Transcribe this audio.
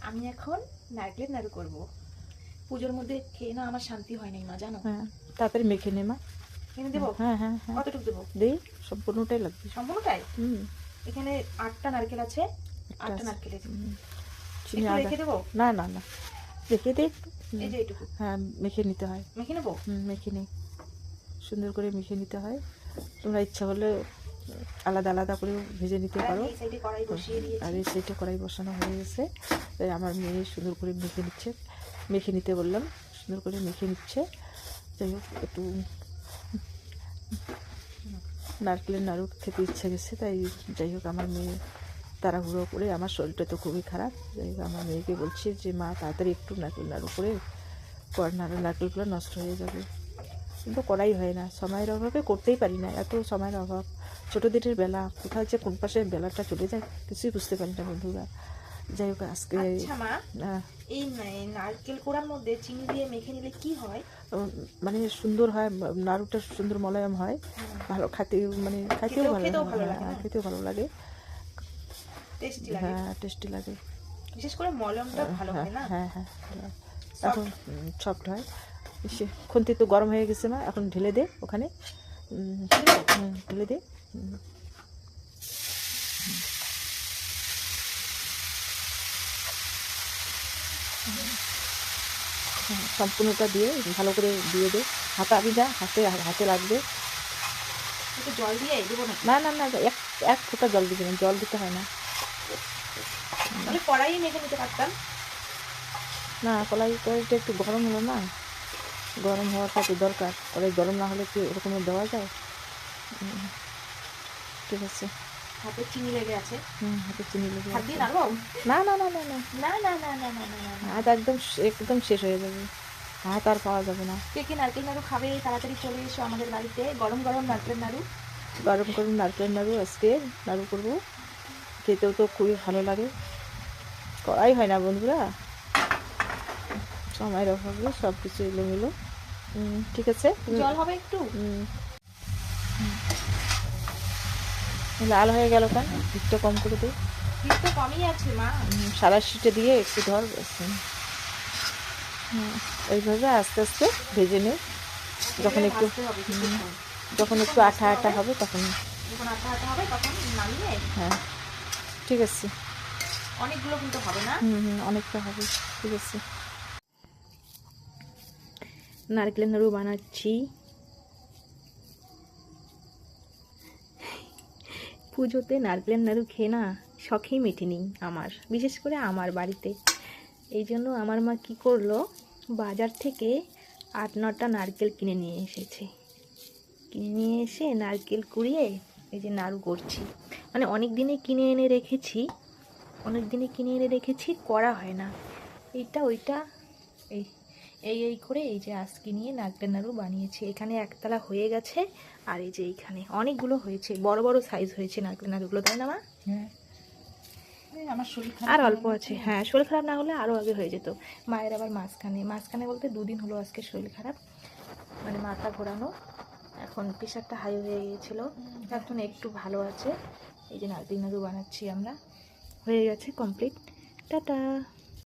আমি এখন নারকেলের নাড়ু করব। পুজোর মধ্যে খেয়ে না আমার শান্তি হয় নাই মা, জানো। হ্যাঁ, তাড়াতাড়ি মেখে নে মা। এনে দেবো? হ্যাঁ হ্যাঁ হ্যাঁ, কতটুকু দেবো? দেই, সম্পূর্ণটাই লাগবে। সম্পূর্ণটাই? হুম। এখানে 8টা নারকেল আছে, 8টা নারকেলের চিনি একটু আদা রেখে দেবো? না না না, রেখে দে একটু। এই যে এইটুকু হ্যাঁ, মেখে নিতে হয়। মেখে নেবো? মেখে নে, সুন্দর করে মেখে নিতে হয়। তোমরা ইচ্ছা হলে আলাদা আলাদা করেও ভেজে নিতে পারো। এই সাইডে কড়াই বসিয়ে দিয়েছি। আর এই সাইডে কড়াই বসানো হয়ে গেছে। তাই আমার মেয়ে সুন্দর করে মেখে নিচ্ছে, মেখে নিতে বললাম, সুন্দর করে মেখে নিচ্ছে। যাই হোক, একটু নারকেলের নাড়ু খেতে ইচ্ছে গেছে, তাই যাই হোক আমার মেয়ে তাড়াহুড়ো করে, আমার শরীরটা তো খুবই খারাপ, যাই হোক আমার মেয়েকে বলছি যে মা তাড়াতাড়ি একটু নারকেল নাড়ু করে কর, নারকেলগুলো নষ্ট হয়ে যাবে। কিন্তু করাই হয় না, সময়ের অভাবে করতেই পারি না, এত সময়ের অভাব। ছোটো দিনের বেলা কোথাও যে কোন পাশে বেলাটা চলে যায় কিছুই বুঝতে পারি না বন্ধুরা। যাই হোক আজকে আচ্ছা মা, এই নারকেল কোড়ার মধ্যে চিনি দিয়ে মেখে নিলে কি হয়? মানে সুন্দর হয়, নাড়ুটা সুন্দর মোলায়েম হয়, ভালো খেতে, মানে খেতেও ভালো লাগে, খেতেও ভালো লাগে, টেস্টি লাগে। হ্যাঁ টেস্টি লাগে, বিশেষ করে মলমটা ভালো হয় না? হ্যাঁ হ্যাঁ, এখন সফট হয়। খুন্তি তো গরম হয়ে গেছে মা, এখন ঢেলে দে ওখানে, ঢেলে দে। সম্পূর্ণটা দিয়ে ভালো করে দিয়ে দে, হাতাবি না, হাতে লাগবে। একটু জল দিয়ে দেবো না? না না না, এক ফোঁটা জল দিবি না, জল দিতে হয় না। তাহলে কড়াই মেখে নিতে পারতাম। না, কড়াইটা একটু গরম হলো না, গরম হওয়াটা তো দরকার, কড়াই গরম না হলে কি ওরকম দেওয়া যায়? ঠিক আছে। হাতে চিনি লেগে আছে। হাতে চিনি লেগে হাত আছে। দিয়ে নাড়বো? না না না না না, না না না না না না না, হাত একদম একদম শেষ হয়ে যাবে, হাত আর পাওয়া যাবে না। কে কে নারকেল নাড়ু খাবে তাড়াতাড়ি চলে এসো আমাদের বাড়িতে, গরম গরম নারকেল নাড়ু। গরম গরম নারকেলের নাড়ু আজকে নাড়ু করবো, খেতেও তো খুবই ভালো লাগে, করাই হয় না বন্ধুরা, সময়ের অভাবে সব কিছু এলোমেলো। ঠিক আছে, জল হবে একটু? লাল হয়ে গেল কেন, হিটটা কম করে দে। হিট তো কমই আছে মা। সারা শিটে দিয়ে একটু ধর, এইভাবে আস্তে আস্তে ভেজে নে, যখন একটু আঠা আঠা হবে তখন, যখন আঠা আঠা হবে তখন নামিয়ে। হ্যাঁ ঠিক আছে। অনেকগুলো কিন্তু হবে না? অনেকটা হবে, ঠিক আছে। নারকেলের নাড়ু বানাচ্ছি, পুজোতে নারকেলের নাড়ু খেয়ে না শখেই মেটেনি আমার, বিশেষ করে আমার বাড়িতে। এই জন্য আমার মা কী করলো, বাজার থেকে 8-9টা নারকেল কিনে নিয়ে এসেছে, কিনে নিয়ে এসে নারকেল কুড়িয়ে এই যে নাড়ু করছি। মানে অনেক দিনে কিনে এনে রেখেছি, করা হয় না, এইটা ওইটা এই এই করে এই যে আজকে নিয়ে নারকেলের নাড়ু বানিয়েছি। এখানে একতলা হয়ে গেছে, আর এই যে এইখানে অনেকগুলো হয়েছে, বড় বড় সাইজ হয়েছে নারকেলের নাড়ুগুলো, তাই না মা? হ্যাঁ, আমার শরীর খারাপ আর অল্প আছে, হ্যাঁ শরীর খারাপ না হলে আরও আগে হয়ে যেত। মায়ের আবার মাঝখানে বলতে 2 দিন হলো আজকে শরীর খারাপ, মানে মাথা ঘোরানো, এখন প্রেশারটা হাই হয়ে গিয়েছিলো, এখন একটু ভালো আছে। এই যে নারকেল নাড়ু বানাচ্ছি আমরা, হয়ে গেছে কমপ্লিট। টাটা।